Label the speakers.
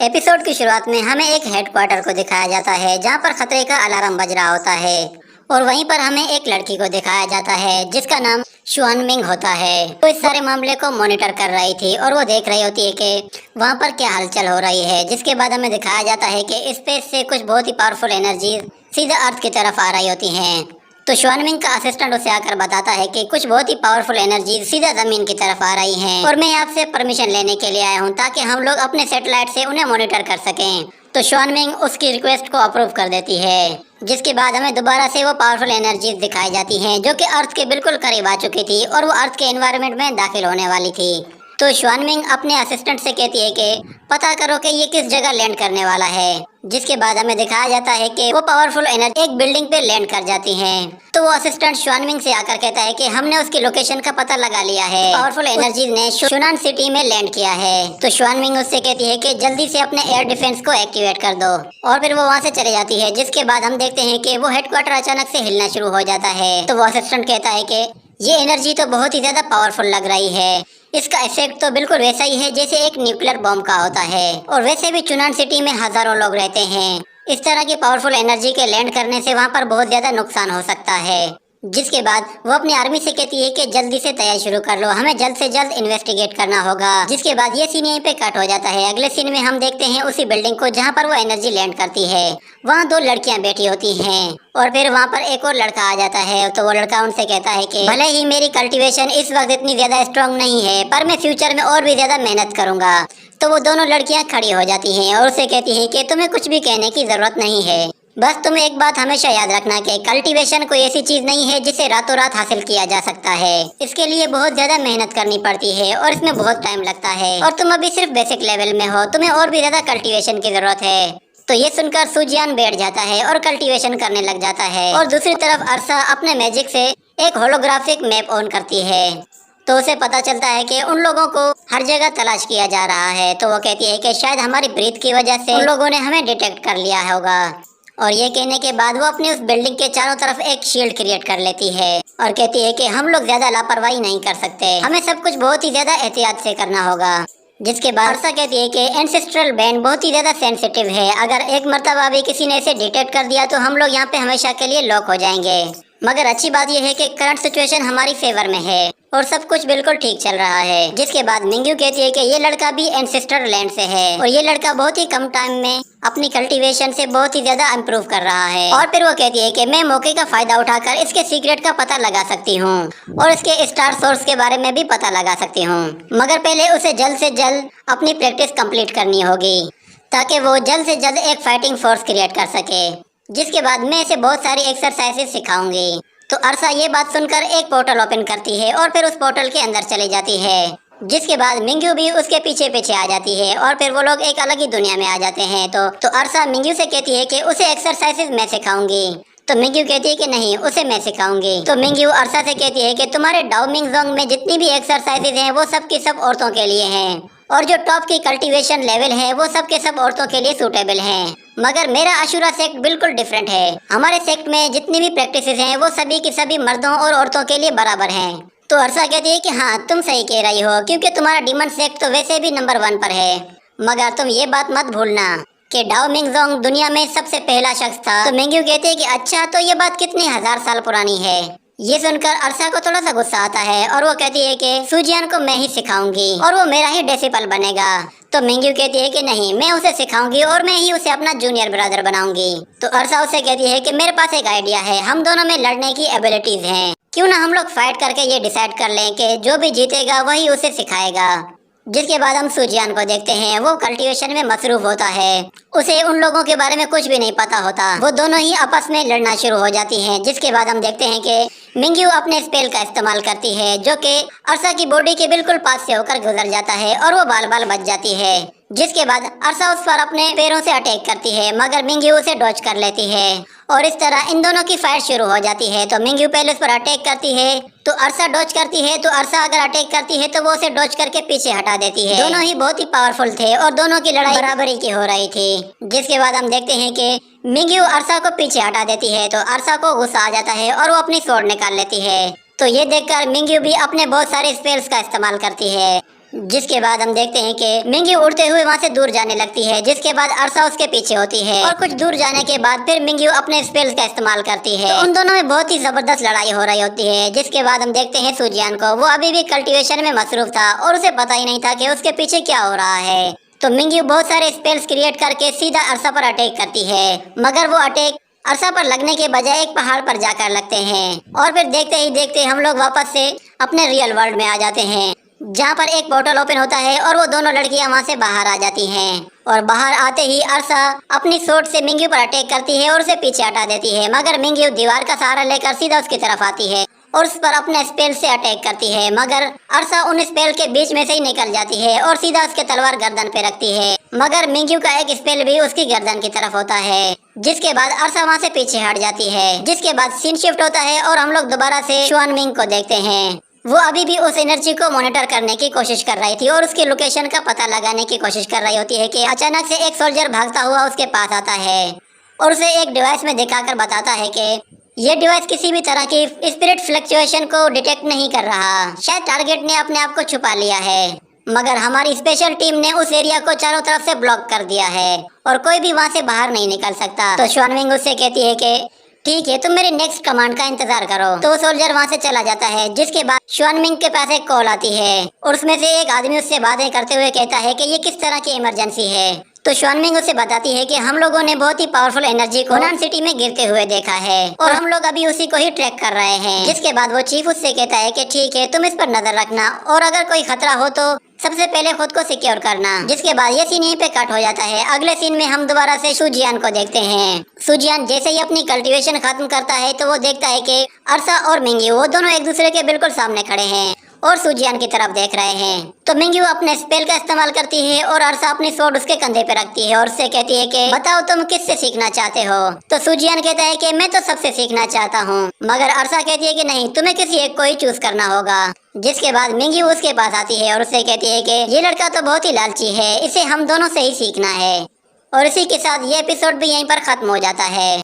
Speaker 1: Episode की शुरुआत में हमें एक हेडक्वार्टर को दिखाया जाता है जहां पर खतरे का अलार्म बज रहा होता है और वहीं पर हमें एक लड़की को दिखाया जाता है जिसका नाम शुआनमिंग होता है। वो इस सारे मामले को मॉनिटर कर रही थी और वो देख रही होती है कि वहां पर क्या हलचल हो रही है। जिसके बाद हमें दिखाया जाता है कि स्पेस से कुछ बहुत ही पावरफुल एनर्जी सीधा अर्थ की तरफ आ रही होती हैं। तो शुआनमिंग का असिस्टेंट उसे आकर बताता है कि कुछ बहुत ही पावरफुल एनर्जी सीधा जमीन की तरफ आ रही हैं और मैं आपसे परमिशन लेने के लिए आया हूं ताकि हम लोग अपने सैटेलाइट से उन्हें मॉनिटर कर सकें। तो शुआनमिंग उसकी रिक्वेस्ट को अप्रूव कर देती है। जिसके बाद हमें दोबारा से वो पावरफुल एनर्जीज दिखाई जाती हैं जो कि अर्थ के बिल्कुल करीब आ चुकी थी और वो अर्थ के एनवायरनमेंट में दाखिल होने वाली थी। तो शुआनमिंग अपने असिस्टेंट से कहती है कि पता करो कि ये किस जगह लैंड करने वाला है। जिसके बाद हमें दिखाया जाता है कि वो पावरफुल एनर्जी एक बिल्डिंग पे लैंड कर जाती हैं। तो वो असिस्टेंट शुआनमिंग से आकर कहता है कि हमने उसकी लोकेशन का पता लगा लिया है। पावरफुल एनर्जी ने शुनान सिटी में लैंड किया है। तो शुआनमिंग उससे कहती है कि जल्दी से अपने एयर डिफेंस को एक्टिवेट कर दो और फिर वो वहाँ से चले जाती है। जिसके बाद हम देखते हैं कि वो हेडक्वार्टर अचानक से हिलना शुरू हो जाता है। तो वो असिस्टेंट कहता है कि ये एनर्जी तो बहुत ही ज्यादा पावरफुल लग रही है। इसका इफेक्ट तो बिल्कुल वैसा ही है जैसे एक न्यूक्लियर बॉम्ब का होता है और वैसे भी चुनान सिटी में हजारों लोग रहते हैं। इस तरह की पावरफुल एनर्जी के लैंड करने से वहाँ पर बहुत ज्यादा नुकसान हो सकता है। जिसके बाद वो अपनी आर्मी से कहती है कि जल्दी से तैयारी शुरू कर लो, हमें जल्द से जल्द इन्वेस्टिगेट करना होगा। जिसके बाद ये सीन यहीं पे कट हो जाता है। अगले सीन में हम देखते हैं उसी बिल्डिंग को जहाँ पर वो एनर्जी लैंड करती है। वहाँ दो लड़कियाँ बैठी होती हैं और फिर वहाँ पर एक और लड़का आ जाता है। तो वो लड़का उनसे कहता है कि भले ही मेरी कल्टीवेशन इस वक्त इतनी ज्यादा स्ट्रांग नहीं है पर मैं फ्यूचर में और भी ज्यादा मेहनत करूंगा। तो वो दोनों लड़कियाँ खड़ी हो जाती हैं और उसे कहती हैं कि तुम्हें कुछ भी कहने की जरूरत नहीं है, बस तुम एक बात हमेशा याद रखना कि कल्टीवेशन कोई ऐसी चीज नहीं है जिसे रातों रात हासिल किया जा सकता है। इसके लिए बहुत ज्यादा मेहनत करनी पड़ती है और इसमें बहुत टाइम लगता है और तुम अभी सिर्फ बेसिक लेवल में हो, तुम्हें और भी ज्यादा कल्टीवेशन की जरूरत है। तो ये सुनकर सुजियान बैठ जाता है और कल्टीवेशन करने लग जाता है। और दूसरी तरफ अरसा अपने मैजिक से एक होलोग्राफिक मैप ऑन करती है। तो उसे पता चलता है कि उन लोगों को हर जगह तलाश किया जा रहा है। तो वो कहती है कि शायद हमारी ब्रीथ की वजह से उन लोगों ने हमें डिटेक्ट कर लिया होगा। और ये कहने के बाद वो अपनी उस बिल्डिंग के चारों तरफ एक शील्ड क्रिएट कर लेती है और कहती है कि हम लोग ज्यादा लापरवाही नहीं कर सकते, हमें सब कुछ बहुत ही ज्यादा एहतियात से करना होगा। जिसके बाद अरसा कहती है कि एंसेस्ट्रल बैंड बहुत ही ज्यादा सेंसिटिव है, अगर एक मर्तबा भी किसी ने इसे डिटेक्ट कर दिया तो हम लोग यहाँ पे हमेशा के लिए लॉक हो जाएंगे। मगर अच्छी बात यह है कि करंट सिचुएशन हमारी फेवर में है और सब कुछ बिल्कुल ठीक चल रहा है। जिसके बाद मिंग्यू कहती है कि ये लड़का भी एंसेस्टर लैंड से है और ये लड़का बहुत ही कम टाइम में अपनी कल्टीवेशन से बहुत ही ज्यादा इम्प्रूव कर रहा है। और फिर वो कहती है कि मैं मौके का फायदा उठाकर इसके सीक्रेट का पता लगा सकती हूँ और इसके स्टार सोर्स के बारे में भी पता लगा सकती हूँ, मगर पहले उसे जल्द से जल्द अपनी प्रैक्टिस कंप्लीट करनी होगी ताकि वो जल्द से जल्द एक फाइटिंग फोर्स क्रिएट कर सके। जिसके बाद मैं इसे बहुत सारी एक्सरसाइजेस सिखाऊंगी। तो अरसा ये बात सुनकर एक पोर्टल ओपन करती है और फिर उस पोर्टल के अंदर चली जाती है। जिसके बाद मिंग्यू भी उसके पीछे पीछे आ जाती है और फिर वो लोग एक अलग ही दुनिया में आ जाते हैं। तो अरसा मिंग्यू से कहती है कि उसे एक्सरसाइजेस मैं सिखाऊंगी। तो मिंग्यू कहती है कि नहीं, उसे मैं सिखाऊंगी। तो मिंग्यू अरसा से कहती है कि तुम्हारे डाओमिंगजोंग में जितनी भी एक्सरसाइजेज हैं वो सब की सब औरतों के लिए हैं और जो टॉप की कल्टीवेशन लेवल है वो सब के सब औरतों के लिए सूटेबल हैं। मगर मेरा अशूरा सेक्ट बिल्कुल डिफरेंट है, हमारे सेक्ट में जितनी भी प्रैक्टिसेस हैं वो सभी की सभी मर्दों और औरतों के लिए बराबर हैं। तो अरसा कहती है कि हाँ तुम सही कह रही हो क्योंकि तुम्हारा डीमन सेक्ट तो वैसे भी नंबर 1 पर है, मगर तुम ये बात मत भूलना कि डाओ मिंगजोंग दुनिया में सबसे पहला शख्स था। तो मिंग्यू कहते हैं कि अच्छा, तो ये बात कितने हजार साल पुरानी है। ये सुनकर अरसा को थोड़ा सा गुस्सा आता है और वो कहती है कि सुजियान को मैं ही सिखाऊंगी और वो मेरा ही डिसिपल बनेगा। तो मिंग्यू कहती है कि नहीं, मैं उसे सिखाऊंगी और मैं ही उसे अपना जूनियर ब्रदर बनाऊंगी। तो अरसा उसे कहती है कि मेरे पास एक आइडिया है, हम दोनों में लड़ने की एबिलिटीज हैं, क्यों ना हम लोग फाइट करके ये डिसाइड कर लें कि जो भी जीतेगा वही उसे सिखाएगा। जिसके बाद हम सुजियान को देखते हैं, वो कल्टीवेशन में मसरूफ होता है, उसे उन लोगों के बारे में कुछ भी नहीं पता होता। वो दोनों ही आपस में लड़ना शुरू हो जाती हैं। जिसके बाद हम देखते हैं कि मिंग्यू अपने स्पेल का इस्तेमाल करती है जो कि अरसा की बॉडी के बिल्कुल पास से होकर गुजर जाता है और वो बाल बाल बच जाती है। जिसके बाद अरसा उस पर अपने पैरों से अटैक करती है मगर मिंग्यू उसे डॉज कर लेती है और इस तरह इन दोनों की फाइट शुरू हो जाती है। तो मिंग्यू पहले उस पर अटैक करती है तो अरसा डॉज करती है, तो अरसा अगर अटैक करती है तो वो उसे डॉज करके पीछे हटा देती है। दोनों ही बहुत ही पावरफुल थे और दोनों की लड़ाई बराबरी की हो रही थी। जिसके बाद हम देखते हैं कि मिंग्यू अरसा को पीछे हटा देती है तो अरसा को गुस्सा आ जाता है और वो अपनी स्वॉर्ड निकाल लेती है। तो ये देखकर मिंग्यू भी अपने बहुत सारे स्पेल्स का इस्तेमाल करती है। जिसके बाद हम देखते हैं कि मिंग्यू उड़ते हुए वहाँ से दूर जाने लगती है, जिसके बाद अरसा उसके पीछे होती है और कुछ दूर जाने के बाद फिर मिंग्यू अपने स्पेल्स का इस्तेमाल करती है। तो उन दोनों में बहुत ही जबरदस्त लड़ाई हो रही होती है। जिसके बाद हम देखते हैं सुजियान को, वो अभी भी कल्टीवेशन में मसरूफ था और उसे पता ही नहीं था कि उसके पीछे क्या हो रहा है। तो मिंग्यू बहुत सारे स्पेल्स क्रिएट करके सीधा अरसा पर अटैक करती है, मगर वो अटैक अरसा पर लगने के बजाय एक पहाड़ पर जाकर लगते हैं। और फिर देखते ही देखते हम लोग वापस से अपने रियल वर्ल्ड में आ जाते हैं, जहाँ पर एक पोर्टल ओपन होता है और वो दोनों लड़कियां वहाँ से बाहर आ जाती हैं। और बाहर आते ही अरसा अपनी सोट से मिंग्यू पर अटैक करती है और उसे पीछे हटा देती है, मगर मिंग्यू दीवार का सहारा लेकर सीधा उसकी तरफ आती है और उस पर अपने स्पेल से अटैक करती है, मगर अरसा उन स्पेल के बीच में से ही निकल जाती है और सीधा उसके तलवार गर्दन पे रखती है, मगर मिंग्यू का एक स्पेल भी उसकी गर्दन की तरफ होता है। जिसके बाद अरसा वहाँ से पीछे हट जाती है। जिसके बाद सीन शिफ्ट होता है और हम लोग दोबारा से शुआन मिंग को देखते हैं। वो अभी भी उस एनर्जी को मॉनिटर करने की कोशिश कर रही थी और उसकी लोकेशन का पता लगाने की कोशिश कर रही होती है कि अचानक से एक सोल्जर भागता हुआ उसके पास आता है और उसे एक डिवाइस में दिखाकर बताता है कि ये डिवाइस किसी भी तरह की स्पिरिट फ्लक्चुएशन को डिटेक्ट नहीं कर रहा। शायद टारगेट ने अपने आप को छुपा लिया है, मगर हमारी स्पेशल टीम ने उस एरिया को चारों तरफ से ब्लॉक कर दिया है और कोई भी वहाँ से बाहर नहीं निकल सकता। तो शुआन मिंग उससे कहती है कि ठीक है, तुम मेरे नेक्स्ट कमांड का इंतजार करो। तो वो सोल्जर वहाँ से चला जाता है। जिसके बाद शुआन मिंग के पास एक कॉल आती है और उसमें से एक आदमी उससे बातें करते हुए कहता है कि ये किस तरह की इमरजेंसी है। तो शुआन मिंग उसे बताती है कि हम लोगों ने बहुत ही पावरफुल एनर्जी को हुनान सिटी में गिरते हुए देखा है और हम लोग अभी उसी को ही ट्रैक कर रहे हैं। जिसके बाद वो चीफ उससे कहता है कि ठीक है, तुम इस पर नजर रखना और अगर कोई खतरा हो तो सबसे पहले खुद को सिक्योर करना। जिसके बाद ये सीन यहीं पे कट हो जाता है। अगले सीन में हम दोबारा से सुजियान को देखते हैं। सुजियान जैसे ही अपनी कल्टीवेशन खत्म करता है तो वो देखता है कि अरसा और मिंग्यू वो दोनों एक दूसरे के बिल्कुल सामने खड़े हैं और सुजियान की तरफ देख रहे हैं। तो मिंग्यू अपने स्पेल का इस्तेमाल करती है और अरसा अपनी स्वॉर्ड उसके कंधे पे रखती है और उससे कहती है कि बताओ तुम किससे सीखना चाहते हो। तो सुजियान कहता है कि मैं तो सबसे सीखना चाहता हूँ, मगर अरसा कहती है कि नहीं, तुम्हें किसी एक को ही चूज करना होगा। जिसके बाद मिंग्यू उसके पास आती है और उससे कहती है कि ये लड़का तो बहुत ही लालची है, इसे हम दोनों से ही सीखना है। और इसी के साथ ये एपिसोड भी यहीं पर खत्म हो जाता है।